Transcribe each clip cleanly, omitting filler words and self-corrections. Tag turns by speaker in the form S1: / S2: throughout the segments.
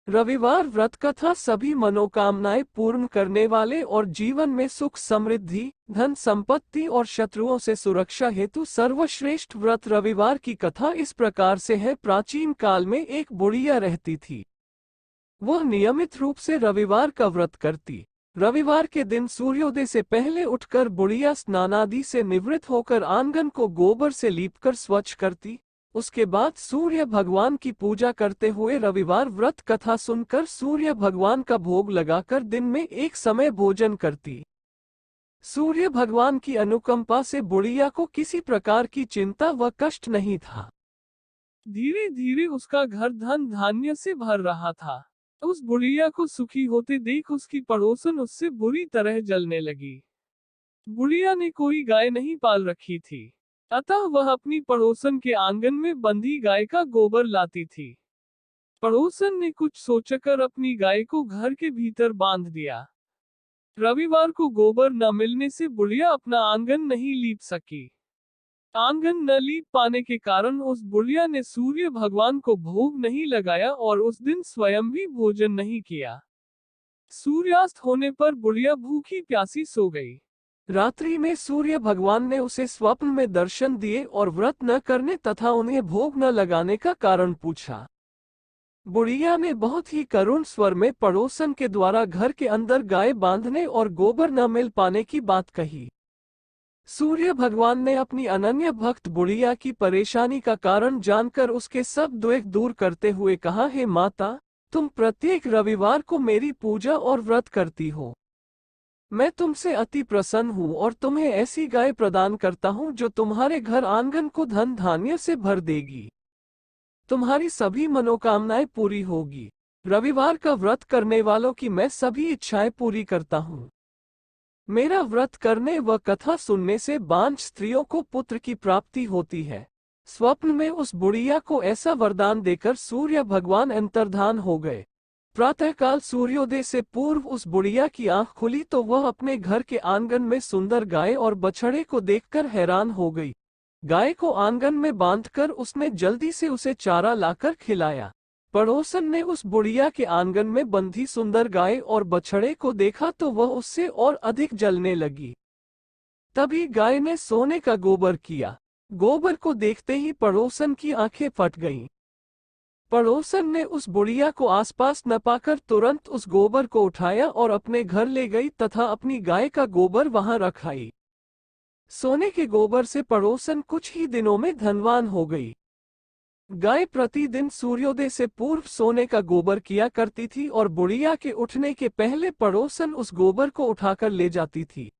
S1: रविवार व्रत कथा सभी मनोकामनाएं पूर्ण करने वाले और जीवन में सुख समृद्धि, धन संपत्ति और शत्रुओं से सुरक्षा हेतु सर्वश्रेष्ठ व्रत। रविवार की कथा इस प्रकार से है। प्राचीन काल में एक बुढ़िया रहती थी। वह नियमित रूप से रविवार का व्रत करती। रविवार के दिन सूर्योदय से पहले उठकर बुढ़िया स्नानादि से निवृत्त होकर आंगन को गोबर से लीपकर स्वच्छ करती। उसके बाद सूर्य भगवान की पूजा करते हुए रविवार व्रत कथा सुनकर सूर्य भगवान का भोग लगाकर दिन में एक समय भोजन करती। सूर्य भगवान की अनुकंपा से बुढ़िया को किसी प्रकार की चिंता व कष्ट नहीं था। धीरे धीरे उसका घर धन धान्य से भर रहा था। उस बुढ़िया को सुखी होते देख उसकी पड़ोसन उससे बुरी तरह जलने लगी। बुढ़िया ने कोई गाय नहीं पाल रखी थी, अतः वह अपनी पड़ोसन के आंगन में बंधी गाय का गोबर लाती थी। पड़ोसन ने कुछ सोचकर अपनी गाय को घर के भीतर बांध दिया। रविवार को गोबर न मिलने से बुढ़िया अपना आंगन नहीं लीप सकी। आंगन न लीप पाने के कारण उस बुढ़िया ने सूर्य भगवान को भोग नहीं लगाया और उस दिन स्वयं भी भोजन नहीं किया। सूर्यास्त होने पर बुढ़िया भूखी प्यासी सो गई। रात्रि में सूर्य भगवान ने उसे स्वप्न में दर्शन दिए और व्रत न करने तथा उन्हें भोग न लगाने का कारण पूछा। बुढ़िया ने बहुत ही करुण स्वर में पड़ोसन के द्वारा घर के अंदर गाय बांधने और गोबर न मिल पाने की बात कही। सूर्य भगवान ने अपनी अनन्य भक्त बुढ़िया की परेशानी का कारण जानकर उसके सब दुख दूर करते हुए कहा, हे माता, तुम प्रत्येक रविवार को मेरी पूजा और व्रत करती हो। मैं तुमसे अति प्रसन्न हूँ और तुम्हें ऐसी गाय प्रदान करता हूँ जो तुम्हारे घर आंगन को धन धान्य से भर देगी। तुम्हारी सभी मनोकामनाएं पूरी होगी। रविवार का व्रत करने वालों की मैं सभी इच्छाएं पूरी करता हूँ। मेरा व्रत करने व कथा सुनने से बांझ स्त्रियों को पुत्र की प्राप्ति होती है। स्वप्न में उस बुढ़िया को ऐसा वरदान देकर सूर्य भगवान अंतर्धान हो गए। प्रातःकाल सूर्योदय से पूर्व उस बुढ़िया की आंख खुली तो वह अपने घर के आंगन में सुंदर गाय और बछड़े को देखकर हैरान हो गई। गाय को आंगन में बांधकर उसने जल्दी से उसे चारा लाकर खिलाया। पड़ोसन ने उस बुढ़िया के आंगन में बंधी सुंदर गाय और बछड़े को देखा तो वह उससे और अधिक जलने लगी। तभी गाय ने सोने का गोबर किया। गोबर को देखते ही पड़ोसन की आंखें फट गईं। पड़ोसन ने उस बुढ़िया को आसपास न पाकर तुरंत उस गोबर को उठाया और अपने घर ले गई तथा अपनी गाय का गोबर वहां रख आई। सोने के गोबर से पड़ोसन कुछ ही दिनों में धनवान हो गई। गाय प्रतिदिन सूर्योदय से पूर्व सोने का गोबर किया करती थी और बुढ़िया के उठने के पहले पड़ोसन उस गोबर को उठाकर ले जाती थी।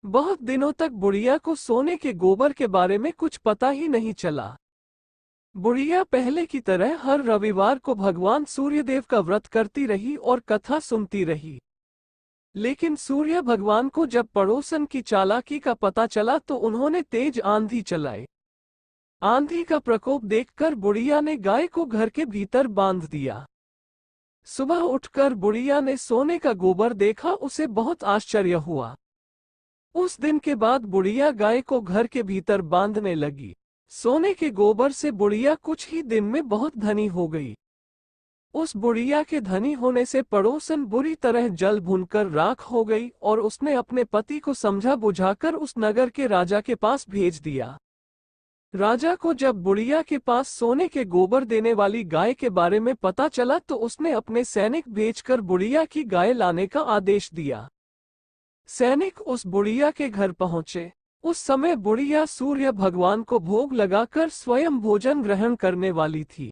S1: बहुत दिनों तक बुढ़िया को सोने के गोबर के बारे में कुछ पता ही नहीं चला। बुढ़िया पहले की तरह हर रविवार को भगवान सूर्यदेव का व्रत करती रही और कथा सुनती रही। लेकिन सूर्य भगवान को जब पड़ोसन की चालाकी का पता चला तो उन्होंने तेज आंधी चलाई। आंधी का प्रकोप देखकर बुढ़िया ने गाय को घर के भीतर बांध दिया। सुबह उठकर बुढ़िया ने सोने का गोबर देखा, उसे बहुत आश्चर्य हुआ। उस दिन के बाद बुढ़िया गाय को घर के भीतर बांधने लगी। सोने के गोबर से बुढ़िया कुछ ही दिन में बहुत धनी हो गई। उस बुढ़िया के धनी होने से पड़ोसन बुरी तरह जल भूनकर राख हो गई और उसने अपने पति को समझा बुझाकर उस नगर के राजा के पास भेज दिया। राजा को जब बुढ़िया के पास सोने के गोबर देने वाली गाय के बारे में पता चला तो उसने अपने सैनिक भेजकर बुढ़िया की गाय लाने का आदेश दिया। सैनिक उस बुढ़िया के घर पहुंचे। उस समय बुढ़िया सूर्य भगवान को भोग लगाकर स्वयं भोजन ग्रहण करने वाली थी।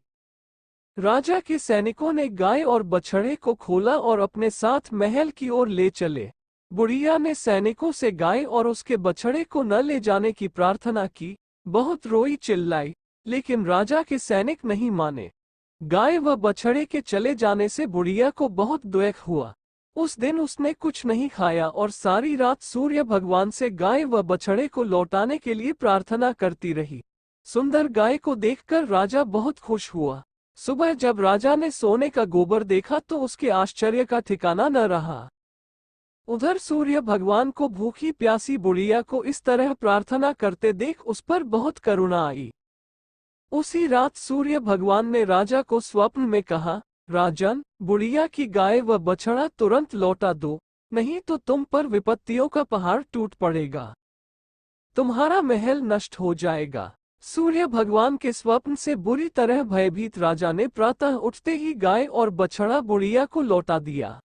S1: राजा के सैनिकों ने गाय और बछड़े को खोला और अपने साथ महल की ओर ले चले। बुढ़िया ने सैनिकों से गाय और उसके बछड़े को न ले जाने की प्रार्थना की, बहुत रोई चिल्लाई, लेकिन राजा के सैनिक नहीं माने। गाय व बछड़े के चले जाने से बुढ़िया को बहुत दुख हुआ। उस दिन उसने कुछ नहीं खाया और सारी रात सूर्य भगवान से गाय व बछड़े को लौटाने के लिए प्रार्थना करती रही। सुंदर गाय को देखकर राजा बहुत खुश हुआ। सुबह जब राजा ने सोने का गोबर देखा तो उसके आश्चर्य का ठिकाना न रहा। उधर सूर्य भगवान को भूखी प्यासी बुढ़िया को इस तरह प्रार्थना करते देख उस पर बहुत करुणा आई। उसी रात सूर्य भगवान ने राजा को स्वप्न में कहा, राजन, बुढ़िया की गाय व बछड़ा तुरंत लौटा दो, नहीं तो तुम पर विपत्तियों का पहाड़ टूट पड़ेगा। तुम्हारा महल नष्ट हो जाएगा। सूर्य भगवान के स्वप्न से बुरी तरह भयभीत राजा ने प्रातः उठते ही गाय और बछड़ा बुढ़िया को लौटा दिया।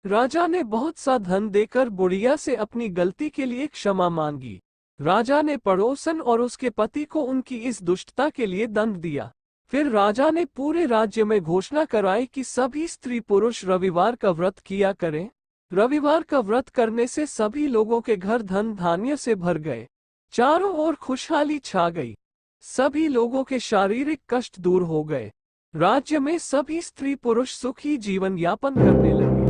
S1: राजा ने बहुत सा धन देकर बुढ़िया से अपनी गलती के लिए क्षमा मांगी। राजा ने पड़ोसन और उसके पति को उनकी इस दुष्टता के लिए दंड दिया। फिर राजा ने पूरे राज्य में घोषणा कराई कि सभी स्त्री पुरुष रविवार का व्रत किया करें। रविवार का व्रत करने से सभी लोगों के घर धन धान्य से भर गए। चारों ओर खुशहाली छा गई। सभी लोगों के शारीरिक कष्ट दूर हो गए। राज्य में सभी स्त्री पुरुष सुखी जीवन यापन करने लगे।